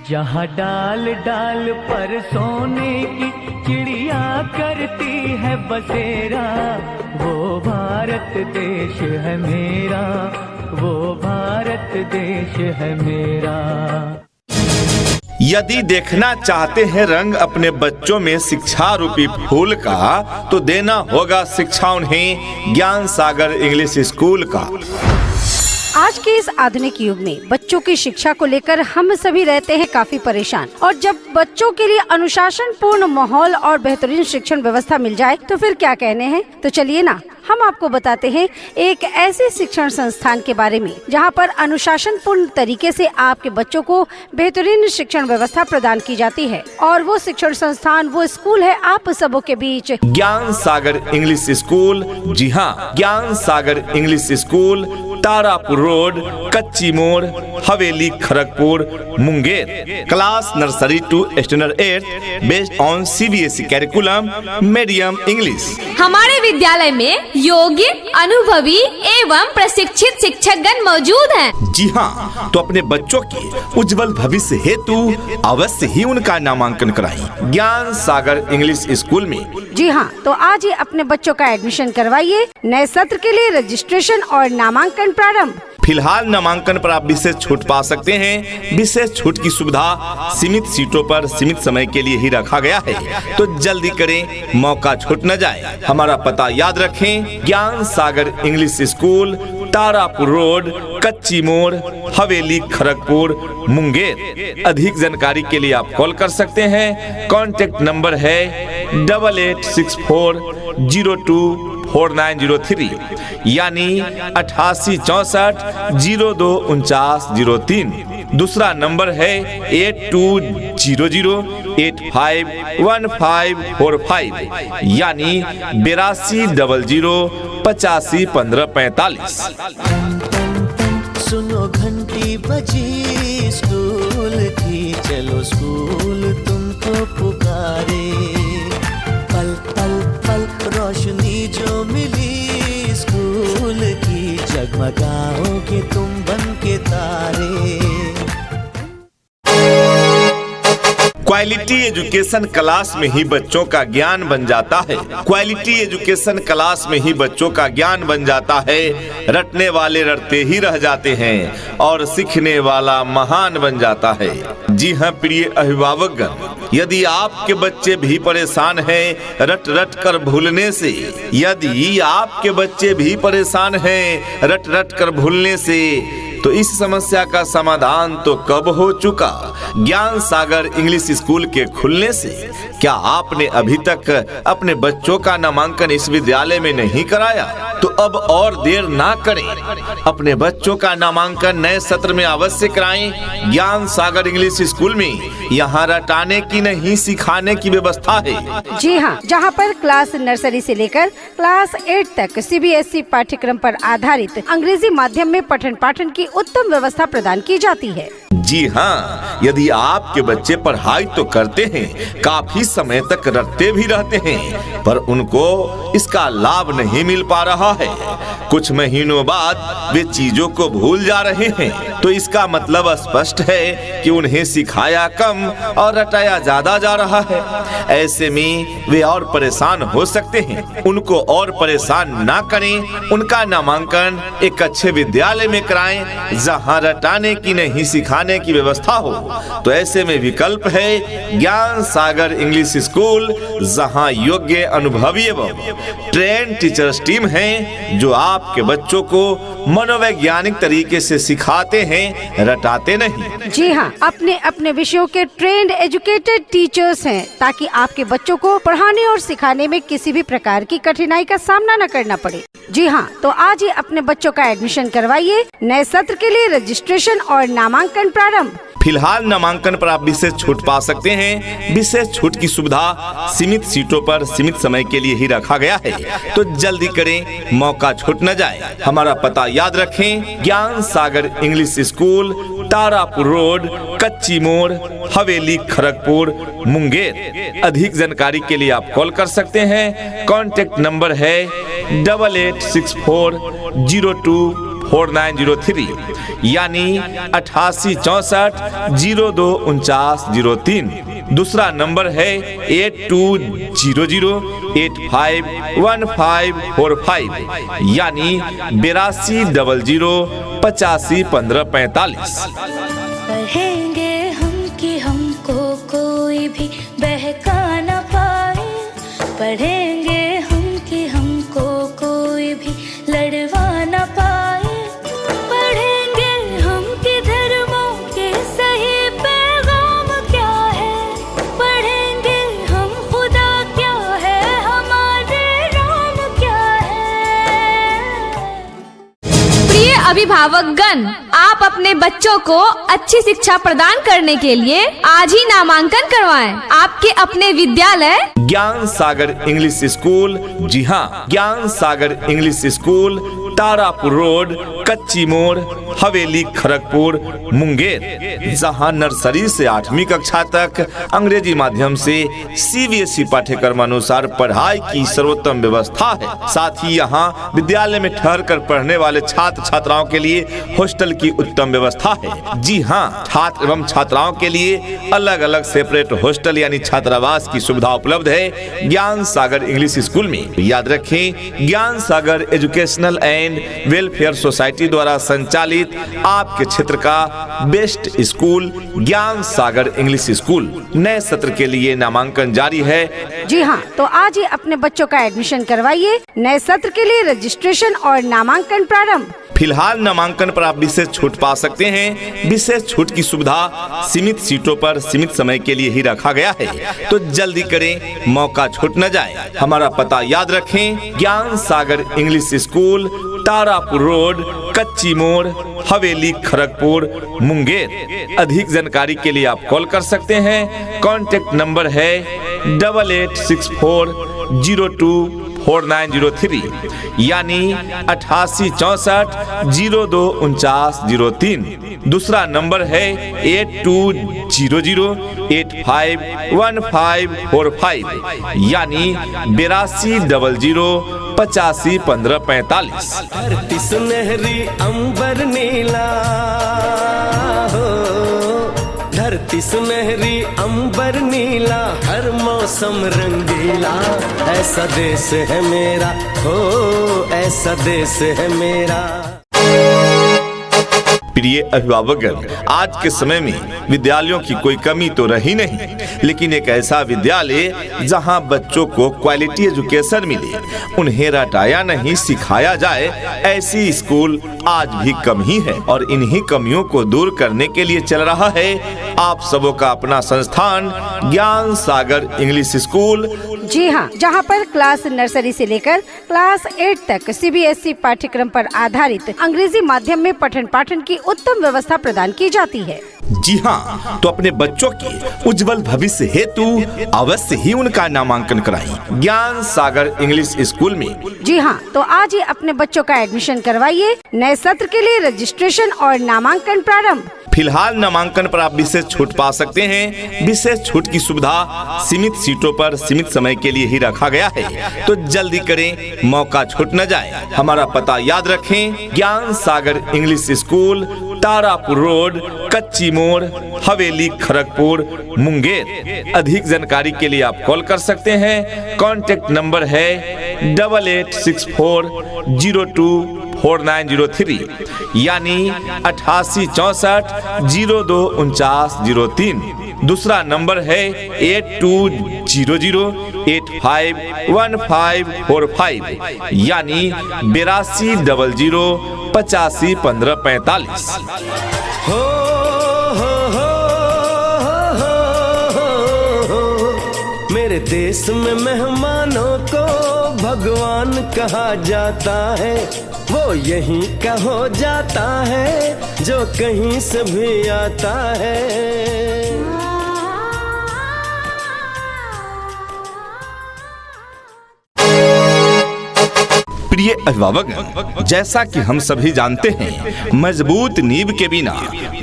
जहाँ डाल डाल पर सोने की चिड़िया करती है बसेरा, वो भारत देश है मेरा, वो भारत देश है मेरा। यदि देखना चाहते हैं रंग अपने बच्चों में शिक्षा रूपी फूल का, तो देना होगा शिक्षा उन्हें ज्ञान सागर इंग्लिश स्कूल का। आज के इस आधुनिक युग में बच्चों की शिक्षा को लेकर हम सभी रहते हैं काफी परेशान, और जब बच्चों के लिए अनुशासन पूर्ण माहौल और बेहतरीन शिक्षण व्यवस्था मिल जाए तो फिर क्या कहने हैं। तो चलिए ना, हम आपको बताते हैं एक ऐसे शिक्षण संस्थान के बारे में जहां पर अनुशासन पूर्ण तरीके से आपके बच्चों को बेहतरीन शिक्षण व्यवस्था प्रदान की जाती है। और वो शिक्षण संस्थान, वो स्कूल है आप सबों के बीच ज्ञान सागर इंग्लिश स्कूल। जी हाँ, Gyan Sagar English school, Tarapur road, Kachchi Mod, Haveli, Kharagpur, Munger. Class nursery to standard 8 based on CBSE curriculum, medium English. हमारे विद्यालय में योग्य, अनुभवी एवं प्रशिक्षित शिक्षकगण मौजूद हैं। जी हाँ, तो अपने बच्चों के उज्जवल भविष्य हेतु अवश्य ही उनका नामांकन कराएं ज्ञान सागर इंग्लिश स्कूल में। जी हाँ, तो आज ही अपने बच्चों का एडमिशन करवाइए। नए सत्र के लिए रजिस्ट्रेशन और नामांकन प्रारंभ। फिलहाल नामांकन पर आप विशेष छूट पा सकते हैं। विशेष छूट की सुविधा सीमित सीटों पर सीमित समय के लिए ही रखा गया है, तो जल्दी करें, मौका छूट न जाए। हमारा पता याद रखें, ज्ञान Sagar English school, Tarapur road, Kachchi Mod, Haveli, Kharagpur, Munger. अधिक जानकारी के लिए आप कॉल कर सकते हैं। कॉन्टेक्ट नंबर है 8864024903 यानी 8864024903। दूसरा नंबर है 8200851545 यानी 8200851545। सुनो घंटी बजी स्कूल की, चलो स्कूल तुमको पुकारे। पल पल पल रोशनी जो मिली स्कूल की, जगमगाओगे तुम बन के तारे। क्वालिटी एजुकेशन क्लास में ही बच्चों का ज्ञान बन जाता है। क्वालिटी एजुकेशन क्लास में ही बच्चों का ज्ञान बन जाता है। रटने वाले रटते ही रह जाते हैं और सीखने वाला महान बन जाता है। जी हाँ प्रिय अभिभावकगण, यदि आपके बच्चे भी परेशान हैं रट रट कर भूलने से, यदि आपके बच्चे भी परेशान हैं रट रट कर भूलने से, तो इस समस्या का समाधान तो कब हो चुका। ज्ञान सागर इंग्लिश स्कूल के खुलने से क्या आपने अभी तक अपने बच्चों का नामांकन इस विद्यालय में नहीं कराया? तो अब और देर ना करें, अपने बच्चों का नामांकन नए सत्र में अवश्य कराएं। ज्ञान सागर इंग्लिश स्कूल में यहाँ रटाने की नहीं, सिखाने की व्यवस्था है। जी हाँ, जहाँ पर क्लास नर्सरी से लेकर क्लास 8 तक CBSE पाठ्यक्रम पर आधारित अंग्रेजी माध्यम में पठन पाठन की उत्तम व्यवस्था प्रदान की जाती है। जी हाँ, यदि आपके बच्चे पढ़ाई तो करते हैं, काफी समय तक रटते भी रहते हैं, पर उनको इसका लाभ नहीं मिल पा रहा है, कुछ महीनों बाद वे चीजों को भूल जा रहे हैं, तो इसका मतलब स्पष्ट है कि उन्हें सिखाया कम और रटाया ज्यादा जा रहा है। ऐसे में वे और परेशान हो सकते हैं। उनको और परेशान ना करें, उनका नामांकन एक अच्छे विद्यालय में कराएं जहां रटाने की नहीं, सिखाने की व्यवस्था हो। तो ऐसे में विकल्प है ज्ञान सागर इंग्लिश स्कूल, जहां योग्य, अनुभवी एवं ट्रेन टीचर्स टीम है जो आपके बच्चों को मनोवैज्ञानिक तरीके से सिखाते हैं, रटाते नहीं। जी हाँ, अपने अपने विषयों के ट्रेंड एजुकेटेड टीचर्स हैं, ताकि आपके बच्चों को पढ़ाने और सिखाने में किसी भी प्रकार की कठिनाई का सामना न करना पड़े। जी हाँ, तो आज ही अपने बच्चों का एडमिशन करवाइए। नए सत्र के लिए रजिस्ट्रेशन और नामांकन प्रारंभ। फिलहाल नामांकन पर आप विशेष छूट पा सकते हैं। विशेष छूट की सुविधा सीमित सीटों पर सीमित समय के लिए ही रखा गया है, तो जल्दी करें, मौका छूट न जाए। हमारा पता याद रखें, ज्ञान Sagar English school, Tarapur road, Kachchi Mod, Haveli, Kharagpur, Munger. अधिक जानकारी के लिए आप कॉल कर सकते हैं। कॉन्टेक्ट नंबर है 886402 4903 यानी 8864024903। दूसरा नंबर है 8200851545 यानी 8200851545। पढ़ेंगे हम कि हमको कोई भी बहका न पाए, पढ़ेंगे हम कि हमको कोई भी लड़वा न पाए, पढ़ेंगे हम कि धर्मों के सही पैगाम क्या है, पढ़ेंगे हम खुदा क्या है, हमारे राम क्या है। प्रिय अभिभावकगण, आप अपने बच्चों को अच्छी शिक्षा प्रदान करने के लिए आज ही नामांकन करवाएं। आपके अपने विद्यालय ज्ञान सागर इंग्लिश स्कूल, जी हाँ, Gyan Sagar English school, Tarapur road, Kachchi Mod, Haveli, Kharagpur, Munger, जहां नर्सरी से 8वीं कक्षा तक अंग्रेजी माध्यम से CBSE पाठ्यक्रम अनुसार पढ़ाई की सर्वोत्तम व्यवस्था है। साथ ही यहां विद्यालय में ठहर कर पढ़ने वाले छात्र छात्राओं के लिए हॉस्टल की उत्तम व्यवस्था है। जी हाँ, छात्र एवं छात्राओं के लिए अलग अलग सेपरेट हॉस्टल यानी छात्रावास की सुविधा उपलब्ध है ज्ञान सागर इंग्लिश स्कूल में। याद रखें, ज्ञान सागर एजुकेशनल एंड वेलफेयर सोसाइटी द्वारा संचालित आपके क्षेत्र का बेस्ट स्कूल ज्ञान सागर इंग्लिश स्कूल। नए सत्र के लिए नामांकन जारी है। जी हाँ, तो आज ही अपने बच्चों का एडमिशन करवाइए। नए सत्र के लिए रजिस्ट्रेशन और नामांकन प्रारंभ। फिलहाल नामांकन पर आप विशेष छूट पा सकते हैं। विशेष छूट की सुविधा सीमित सीटों पर सीमित समय के लिए ही रखा गया है, तो जल्दी करें, मौका छूट न जाए। हमारा पता याद रखें, ज्ञान Sagar English school, Tarapur road, Kachchi Mod, Haveli, Kharagpur, Munger. अधिक जानकारी के लिए आप कॉल कर सकते हैं। कॉन्टेक्ट नंबर है 8864024903 यानी 8864024903। दूसरा नंबर है 8200851545 यानी 8200851545। धरती सुनहरी अंबर नीला हो, धरती सुनहरी अंबर नीला, हर मौसम रंगीला, ऐसा देश है मेरा, हो ऐसा देश है मेरा। प्रिय अभिभावकगण, आज के समय में विद्यालयों की कोई कमी तो रही नहीं, लेकिन एक ऐसा विद्यालय जहां बच्चों को क्वालिटी एजुकेशन मिले, उन्हें रटाया नहीं सिखाया जाए, ऐसी स्कूल आज भी कम ही है। और इन्हीं कमियों को दूर करने के लिए चल रहा है आप सबों का अपना संस्थान ज्ञान सागर इंग्लिश स्कूल। जी हाँ, जहाँ पर क्लास नर्सरी से लेकर क्लास 8 तक CBSE पाठ्यक्रम पर आधारित अंग्रेजी माध्यम में पठन पाठन की उत्तम व्यवस्था प्रदान की जाती है। जी हाँ, तो अपने बच्चों के उज्जवल भविष्य हेतु अवश्य ही उनका नामांकन कराएं ज्ञान सागर इंग्लिश स्कूल में। जी हाँ, तो आज ही अपने बच्चों का एडमिशन करवाइए। नए सत्र के लिए रजिस्ट्रेशन और नामांकन प्रारंभ। फिलहाल नामांकन पर आप विशेष छूट पा सकते हैं। विशेष छूट की सुविधा सीमित सीटों पर सीमित समय के लिए ही रखा गया है, तो जल्दी करें, मौका छूट न जाए। हमारा पता याद रखें, ज्ञान Sagar English school, Tarapur road, Kachchi Mod, Haveli, Kharagpur, Munger. अधिक जानकारी के लिए आप कॉल कर सकते हैं। कॉन्टेक्ट नंबर है 8864024903 यानी 8864024903। दूसरा नंबर है 8200851545 यानी 8200851545। हो मेरे देश में मेहमानों को भगवान कहा जाता है, वो यहीं का हो जाता है जो कहीं से भी आता है। प्रिय अभिभावक, जैसा कि हम सभी जानते हैं, मजबूत नींव के बिना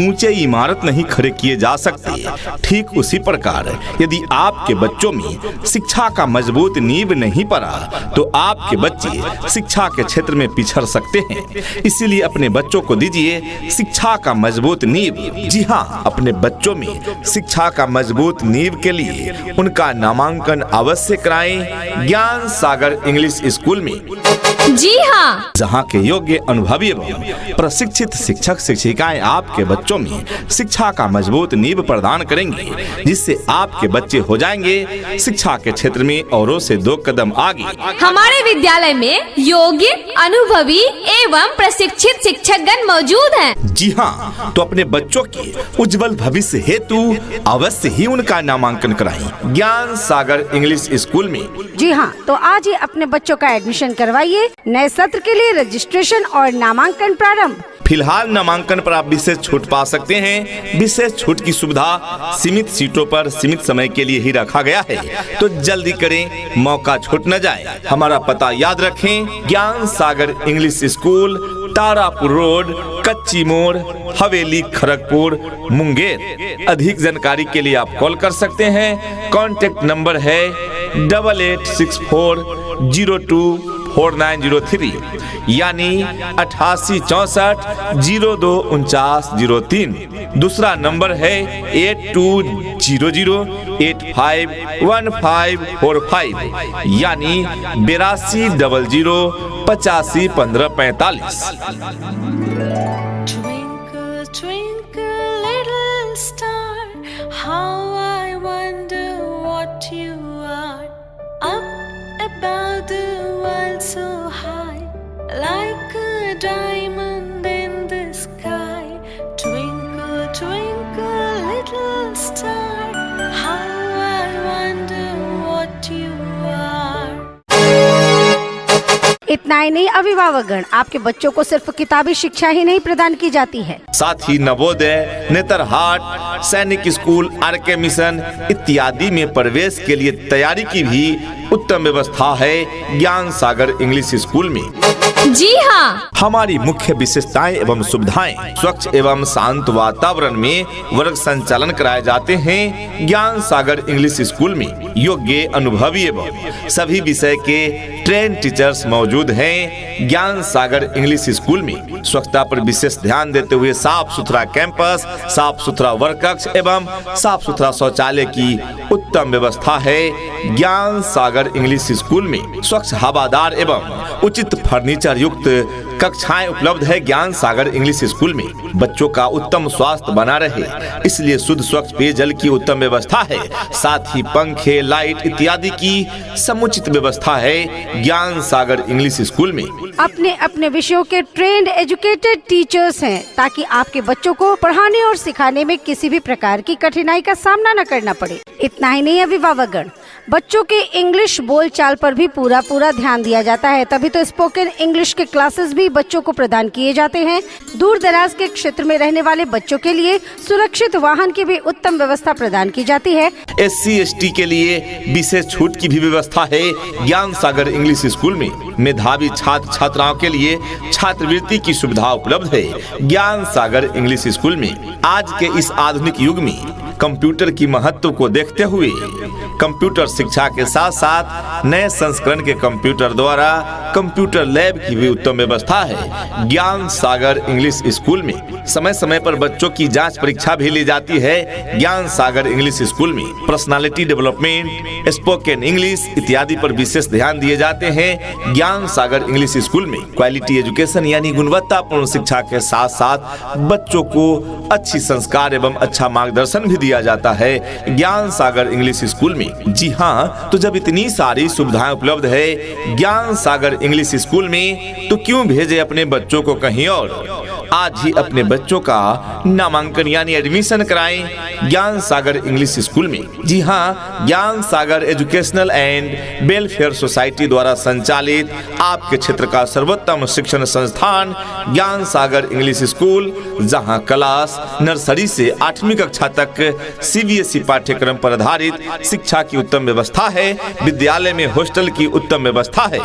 ऊंचे इमारत नहीं खड़े किए जा सकते। ठीक उसी प्रकार यदि आपके बच्चों में शिक्षा का मजबूत नींव नहीं पड़ा तो आपके बच्चे शिक्षा के क्षेत्र में पिछड़ सकते हैं। इसीलिए अपने बच्चों को दीजिए शिक्षा का मजबूत नींव। जी हाँ, अपने बच्चों में शिक्षा का मजबूत नींव के लिए उनका नामांकन अवश्य कराएं ज्ञान सागर इंग्लिश स्कूल में। जी हाँ, जहाँ के योग्य, अनुभवी एवं प्रशिक्षित शिक्षक शिक्षिकाएं आपके बच्चों में शिक्षा का मजबूत नींव प्रदान करेंगे, जिससे आपके बच्चे हो जाएंगे शिक्षा के क्षेत्र में औरों से 2 कदम आगे। हमारे विद्यालय में योग्य, अनुभवी एवं प्रशिक्षित शिक्षकगण मौजूद हैं। जी हाँ, तो अपने बच्चों के उज्जवल भविष्य हेतु अवश्य ही उनका नामांकन कराएं ज्ञान सागर इंग्लिश स्कूल में। जी हाँ, तो आज ही अपने बच्चों का एडमिशन करवाइए। नए सत्र के लिए रजिस्ट्रेशन और नामांकन प्रारंभ। फिलहाल नामांकन पर आप विशेष छूट पा सकते हैं। विशेष छूट की सुविधा सीमित सीटों पर सीमित समय के लिए ही रखा गया है, तो जल्दी करें, मौका छूट न जाए। हमारा पता याद रखें, ज्ञान Sagar English school, Tarapur road, Kachchi Mod, Haveli, Kharagpur, Munger. अधिक जानकारी के लिए आप कॉल कर सकते हैं। कॉन्टेक्ट नंबर है 8864024903 यानी 8864024903। दूसरा नंबर है 8200851545 यानी 8200851545। Twinkle, twinkle, little star, how I wonder what you are. Up above the world so high, like a diamond in the sky. Twinkle, twinkle, little star, how I wonder what you are. इतना ही नहीं, अभिभावकगण, आपके बच्चों को सिर्फ किताबी शिक्षा ही नहीं प्रदान की जाती है, साथ ही नवोदय, नेतरहाट, सैनिक स्कूल, आरके मिशन इत्यादि में प्रवेश के लिए तैयारी की भी उत्तम व्यवस्था है ज्ञान सागर इंग्लिश स्कूल में। जी हाँ, हमारी मुख्य विशेषताएं एवं सुविधाएं स्वच्छ एवं शांत वातावरण में वर्ग संचालन कराए जाते हैं। ज्ञान सागर इंग्लिश स्कूल में योग्य, अनुभवी एवं सभी विषय के ट्रेन टीचर्स मौजूद हैं। ज्ञान सागर इंग्लिश स्कूल में स्वच्छता पर विशेष ध्यान देते हुए साफ सुथरा कैंपस, साफ सुथरा वर्ग कक्ष एवं साफ सुथरा शौचालय की उत्तम व्यवस्था है। ज्ञान सागर इंग्लिश स्कूल में स्वच्छ, हवादार एवं उचित फर्नीचर युक्त कक्षाएं उपलब्ध है। ज्ञान सागर इंग्लिश स्कूल में बच्चों का उत्तम स्वास्थ्य बना रहे, इसलिए शुद्ध स्वच्छ पेयजल की उत्तम व्यवस्था है। साथ ही पंखे, लाइट इत्यादि की समुचित व्यवस्था है ज्ञान सागर इंग्लिश स्कूल में। अपने अपने विषयों के ट्रेंड एजुकेटेड टीचर्स हैं, ताकि आपके बच्चों को पढ़ाने और सिखाने में किसी भी प्रकार की कठिनाई का सामना न करना पड़े। इतना ही नहीं, अभिभावकगण, बच्चों के इंग्लिश बोलचाल पर भी पूरा ध्यान दिया जाता है, तभी तो स्पोकन इंग्लिश के क्लासेस भी बच्चों को प्रदान किए जाते हैं। दूर दराज के क्षेत्र में रहने वाले बच्चों के लिए सुरक्षित वाहन की भी उत्तम व्यवस्था प्रदान की जाती है। SC/ST के लिए विशेष छूट की भी व्यवस्था है ज्ञान सागर इंग्लिश स्कूल में। मेधावी छात्र छात्राओं के लिए छात्रवृत्ति की सुविधा उपलब्ध है ज्ञान सागर इंग्लिश स्कूल में। आज के इस आधुनिक युग में कंप्यूटर की महत्व को देखते हुए कंप्यूटर शिक्षा के साथ साथ नए संस्करण के कंप्यूटर द्वारा कंप्यूटर लैब की भी उत्तम व्यवस्था है ज्ञान सागर इंग्लिश स्कूल में। समय समय पर बच्चों की जांच परीक्षा भी ली जाती है ज्ञान सागर इंग्लिश स्कूल में। पर्सनालिटी डेवलपमेंट, स्पोकन इंग्लिश इत्यादि पर विशेष ध्यान दिए जाते हैं ज्ञान सागर इंग्लिश स्कूल में। क्वालिटी एजुकेशन यानी गुणवत्तापूर्ण शिक्षा के साथ साथ बच्चों को अच्छी संस्कार एवं अच्छा मार्गदर्शन भी दिया जाता है ज्ञान सागर इंग्लिश स्कूल में। जी हाँ, तो जब इतनी सारी सुविधाएं उपलब्ध है ज्ञान सागर इंग्लिश स्कूल में, तो क्यों भेजे अपने बच्चों को कहीं और। आज ही अपने बच्चों का नामांकन यानी एडमिशन कराएं ज्ञान सागर इंग्लिश स्कूल में। जी हाँ, ज्ञान सागर एजुकेशनल एंड वेलफेयर सोसाइटी द्वारा संचालित आपके क्षेत्र का सर्वोत्तम शिक्षण संस्थान ज्ञान सागर इंग्लिश स्कूल, जहां क्लास नर्सरी से 8वीं कक्षा तक CBSE पाठ्यक्रम पर आधारित शिक्षा की उत्तम व्यवस्था है। विद्यालय में हॉस्टल की उत्तम व्यवस्था है।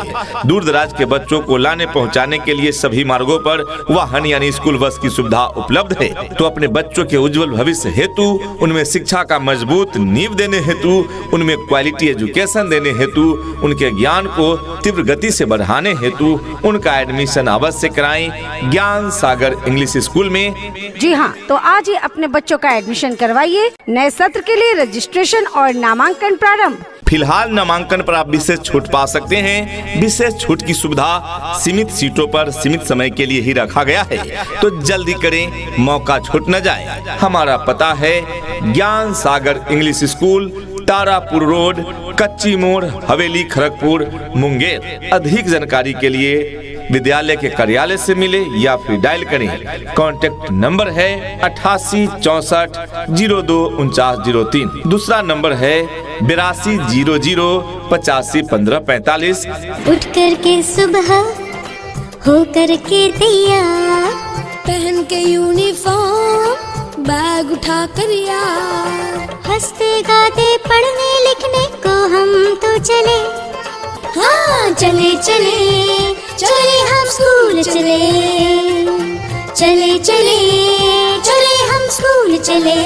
दूर दराज के बच्चों को लाने पहुंचाने के लिए सभी मार्गों पर वाहन यानी स्कूल बस की सुविधा उपलब्ध है। तो अपने बच्चों के उज्जवल भविष्य हेतु, उनमें शिक्षा का मजबूत नींव देने हेतु, उनमें क्वालिटी एजुकेशन देने हेतु, उनके ज्ञान को तीव्र गति से बढ़ाने हेतु उनका एडमिशन अवश्य कराएं ज्ञान सागर इंग्लिश स्कूल में। जी हाँ, तो आज ही अपने बच्चों का एडमिशन करवाइए। नए सत्र के लिए रजिस्ट्रेशन और नामांकन प्रारंभ। फिलहाल नामांकन पर आप विशेष छूट पा सकते हैं। विशेष छूट की सुविधा सीमित सीटों पर सीमित समय के लिए ही रखा गया है, तो जल्दी करें, मौका छूट न जाए। हमारा पता है ज्ञान Sagar English school, Tarapur road, Kachchi Mod, Haveli, Kharagpur, Munger. अधिक जानकारी के लिए विद्यालय के कार्यालय से मिले या फिर डायल करें। कॉन्टेक्ट नंबर है 88 64 02 4903। दूसरा नंबर है 82 00 85 15 45। उठ कर के सुबह हो कर के तैयार, पहन के यूनिफॉर्म, बैग उठा कर यार, हंसते गाते पढ़ने लिखने को हम तो चले। हाँ चले चले चले हम स्कूल चले, चले चले चले हम स्कूल चले।